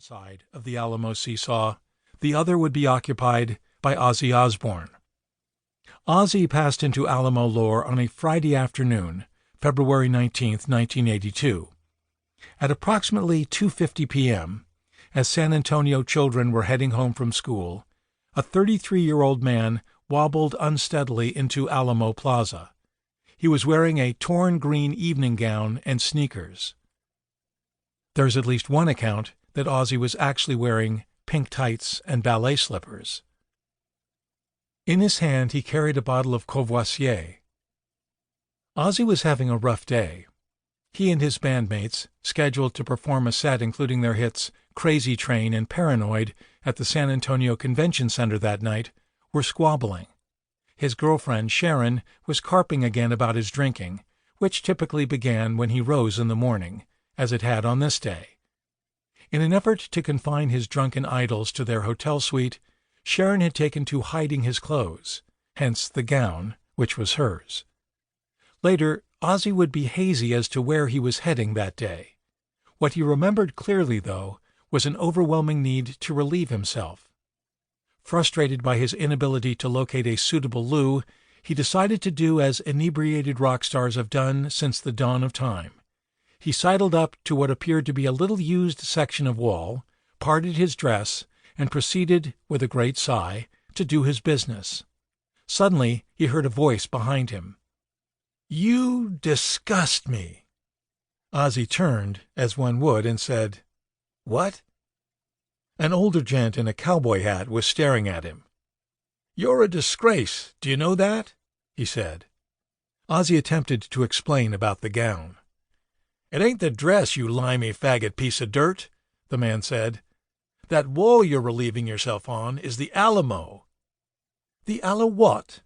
one side of the Alamo seesaw, the other would be occupied by Ozzy Osbourne. Ozzy passed into Alamo lore on a Friday afternoon, February 19th, 1982. At approximately 2:50 p.m., as San Antonio children were heading home from school, a 33-year-old man wobbled unsteadily into Alamo Plaza. He was wearing a torn green evening gown and sneakers. There's at least one account that Ozzy was actually wearing pink tights and ballet slippers. In his hand he carried a bottle of Courvoisier. Ozzy was having a rough day. He and his bandmates, scheduled to perform a set including their hits Crazy Train and Paranoid at the San Antonio Convention Center that night, were squabbling. His girlfriend, Sharon, was carping again about his drinking, which typically began when he rose in the morning, as it had on this day. In an effort to confine his drunken idols to their hotel suite, Sharon had taken to hiding his clothes, hence the gown, which was hers. Later, Ozzy would be hazy as to where he was heading that day. What he remembered clearly, though, was an overwhelming need to relieve himself. Frustrated by his inability to locate a suitable loo, he decided to do as inebriated rock stars have done since the dawn of time. He sidled up to what appeared to be a little used section of wall, parted his dress, and proceeded, with a great sigh, to do his business. Suddenly he heard a voice behind him. "You disgust me." Ozzy turned, as one would, and said, "What?" An older gent in a cowboy hat was staring at him. "You're a disgrace, do you know that?" he said. Ozzy attempted to explain about the gown. "It ain't the dress, you limey faggot piece of dirt," the man said. "That wall you're relieving yourself on is the Alamo." "The what?"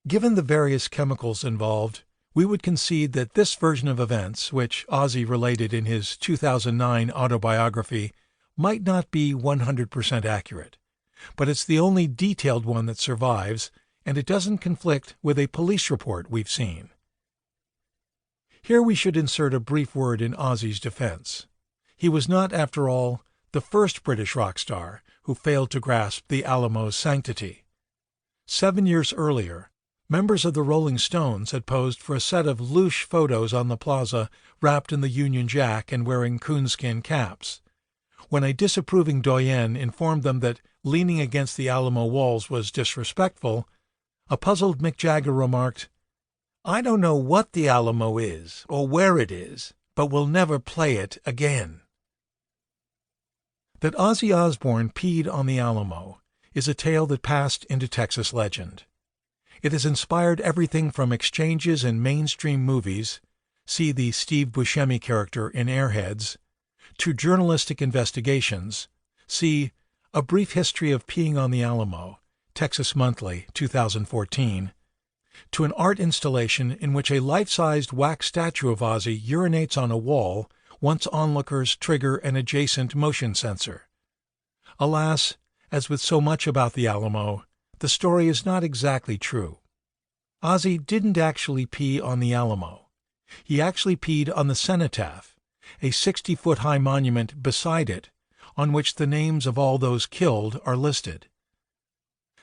Given the various chemicals involved, we would concede that this version of events, which Ozzy related in his 2009 autobiography, might not be 100% accurate. But it's the only detailed one that survives, and it doesn't conflict with a police report we've seen. Here we should insert a brief word in Ozzy's defense. He was not, after all, the first British rock star who failed to grasp the Alamo's sanctity. 7 years earlier, members of the Rolling Stones had posed for a set of louche photos on the plaza wrapped in the Union Jack and wearing coonskin caps. When a disapproving doyen informed them that leaning against the Alamo walls was disrespectful, a puzzled Mick Jagger remarked, "I don't know what the Alamo is or where it is, but we'll never play it again." That Ozzy Osbourne peed on the Alamo is a tale that passed into Texas legend. It has inspired everything from exchanges in mainstream movies, see the Steve Buscemi character in Airheads, to journalistic investigations, see A Brief History of Peeing on the Alamo, Texas Monthly, 2014, to an art installation in which a life-sized wax statue of Ozzy urinates on a wall once onlookers trigger an adjacent motion sensor. Alas, as with so much about the Alamo, the story is not exactly true. Ozzy didn't actually pee on the Alamo. He actually peed on the cenotaph, a 60-foot-high monument beside it, on which the names of all those killed are listed.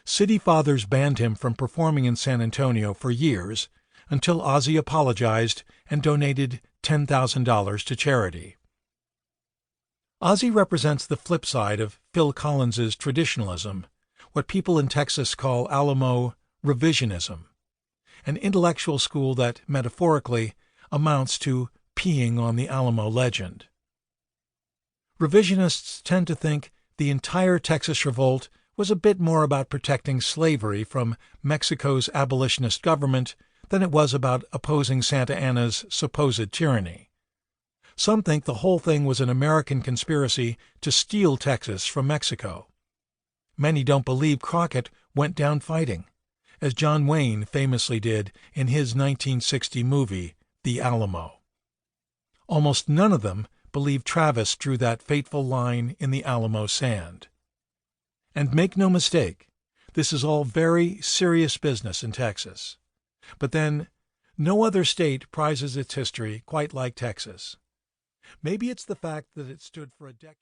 City fathers banned him from performing in San Antonio for years, until Ozzy apologized and donated $10,000 to charity. Ozzy represents the flip side of Phil Collins's traditionalism, what people in Texas call Alamo revisionism, an intellectual school that, metaphorically, amounts to peeing on the Alamo legend. Revisionists tend to think the entire Texas revolt was a bit more about protecting slavery from Mexico's abolitionist government than it was about opposing Santa Anna's supposed tyranny. Some think the whole thing was an American conspiracy to steal Texas from Mexico. Many don't believe Crockett went down fighting, as John Wayne famously did in his 1960 movie, The Alamo. Almost none of them believe Travis drew that fateful line in the Alamo sand. And make no mistake, this is all very serious business in Texas. But then, no other state prizes its history quite like Texas. Maybe it's the fact that it stood for a decade.